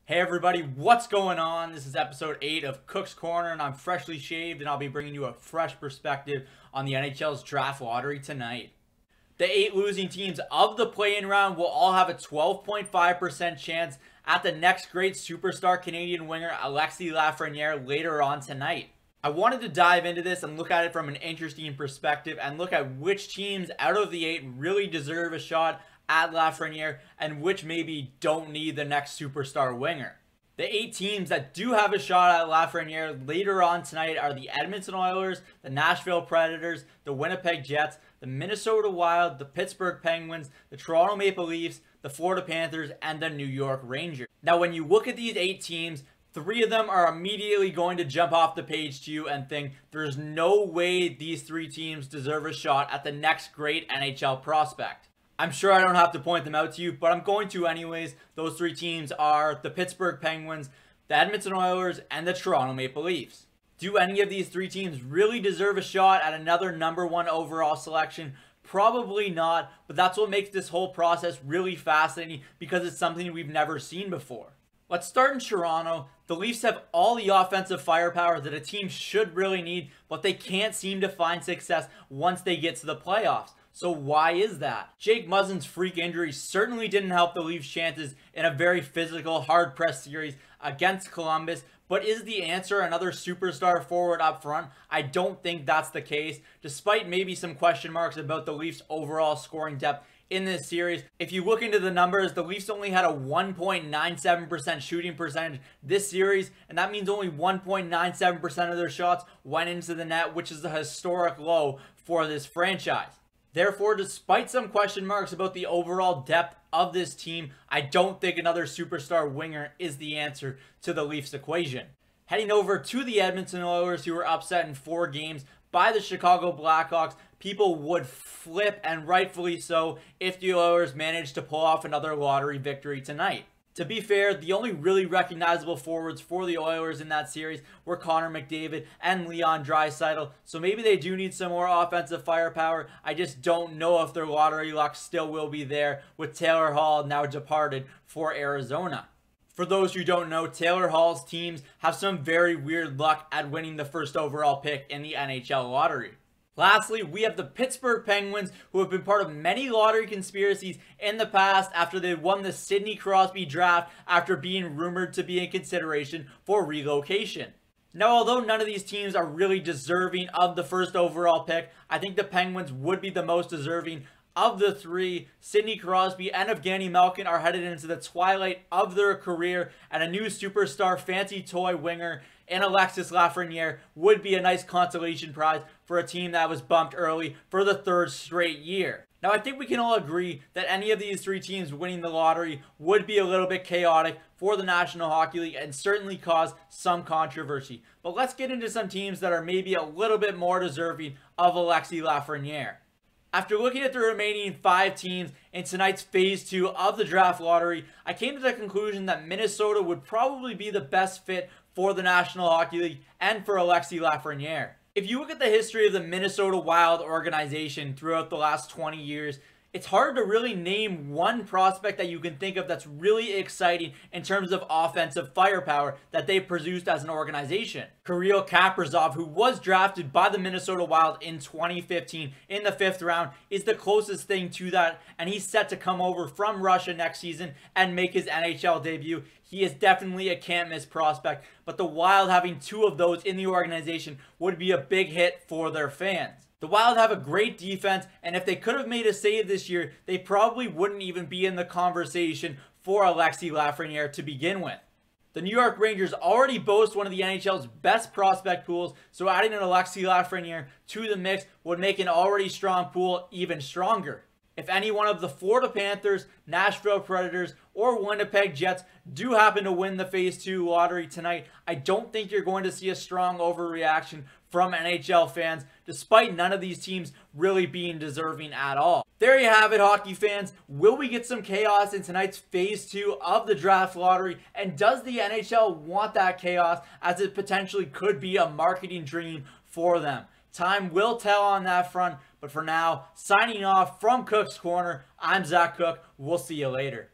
Hey everybody, what's going on? This is episode 8 of Cook's Corner, and I'm freshly shaved, and I'll be bringing you a fresh perspective on the NHL's Draft Lottery tonight. The 8 losing teams of the play-in round will all have a 12.5% chance at the next great superstar Canadian winger Alexis Lafreniere later on tonight. I wanted to dive into this and look at it from an interesting perspective and look at which teams out of the 8 really deserve a shot at Lafreniere and which maybe don't need the next superstar winger. The 8 teams that do have a shot at Lafreniere later on tonight are the Edmonton Oilers, the Nashville Predators, the Winnipeg Jets, the Minnesota Wild, the Pittsburgh Penguins, the Toronto Maple Leafs, the Florida Panthers, and the New York Rangers. Now when you look at these 8 teams, 3 of them are immediately going to jump off the page to you and think there's no way these 3 teams deserve a shot at the next great NHL prospect. I'm sure I don't have to point them out to you, but I'm going to anyways. Those 3 teams are the Pittsburgh Penguins, the Edmonton Oilers, and the Toronto Maple Leafs. Do any of these 3 teams really deserve a shot at another #1 overall selection? Probably not, but that's what makes this whole process really fascinating because it's something we've never seen before. Let's start in Toronto. The Leafs have all the offensive firepower that a team should really need, but they can't seem to find success once they get to the playoffs. So why is that? Jake Muzzin's freak injury certainly didn't help the Leafs' chances in a very physical, hard-pressed series against Columbus, but is the answer another superstar forward up front? I don't think that's the case, despite maybe some question marks about the Leafs' overall scoring depth in this series. If you look into the numbers, the Leafs only had a 1.97% shooting percentage this series, and that means only 1.97% of their shots went into the net, which is a historic low for this franchise. Therefore, despite some question marks about the overall depth of this team, I don't think another superstar winger is the answer to the Leafs equation. Heading over to the Edmonton Oilers, who were upset in 4 games by the Chicago Blackhawks, people would flip, and rightfully so, if the Oilers managed to pull off another lottery victory tonight. To be fair, the only really recognizable forwards for the Oilers in that series were Connor McDavid and Leon Draisaitl, so maybe they do need some more offensive firepower. I just don't know if their lottery luck still will be there with Taylor Hall now departed for Arizona. For those who don't know, Taylor Hall's teams have some very weird luck at winning the first overall pick in the NHL lottery. Lastly, we have the Pittsburgh Penguins, who have been part of many lottery conspiracies in the past after they won the Sidney Crosby draft after being rumored to be in consideration for relocation. Now, although none of these teams are really deserving of the first overall pick, I think the Penguins would be the most deserving of the 3. Sidney Crosby and Evgeny Malkin are headed into the twilight of their career, and a new superstar fancy toy winger in Alexis Lafreniere would be a nice consolation prize for a team that was bumped early for the 3rd straight year. Now, I think we can all agree that any of these 3 teams winning the lottery would be a little bit chaotic for the National Hockey League and certainly cause some controversy. But let's get into some teams that are maybe a little bit more deserving of Alexis Lafreniere. After looking at the remaining 5 teams in tonight's Phase 2 of the Draft Lottery, I came to the conclusion that Minnesota would probably be the best fit for the National Hockey League and for Alexis Lafreniere. If you look at the history of the Minnesota Wild organization throughout the last 20 years, it's hard to really name one prospect that you can think of that's really exciting in terms of offensive firepower that they've produced as an organization. Kirill Kaprizov, who was drafted by the Minnesota Wild in 2015 in the 5th round, is the closest thing to that, and he's set to come over from Russia next season and make his NHL debut. He is definitely a can't-miss prospect, but the Wild having 2 of those in the organization would be a big hit for their fans. The Wild have a great defense, and if they could have made a save this year, they probably wouldn't even be in the conversation for Alexis Lafreniere to begin with. The New York Rangers already boast one of the NHL's best prospect pools, so adding an Alexis Lafreniere to the mix would make an already strong pool even stronger. If any one of the Florida Panthers, Nashville Predators, or Winnipeg Jets do happen to win the Phase 2 lottery tonight, I don't think you're going to see a strong overreaction from NHL fans, despite none of these teams really being deserving at all. There you have it, hockey fans. Will we get some chaos in tonight's Phase 2 of the Draft Lottery? And does the NHL want that chaos, as it potentially could be a marketing dream for them? Time will tell on that front, but for now, signing off from Cook's Corner, I'm Zach Cook. We'll see you later.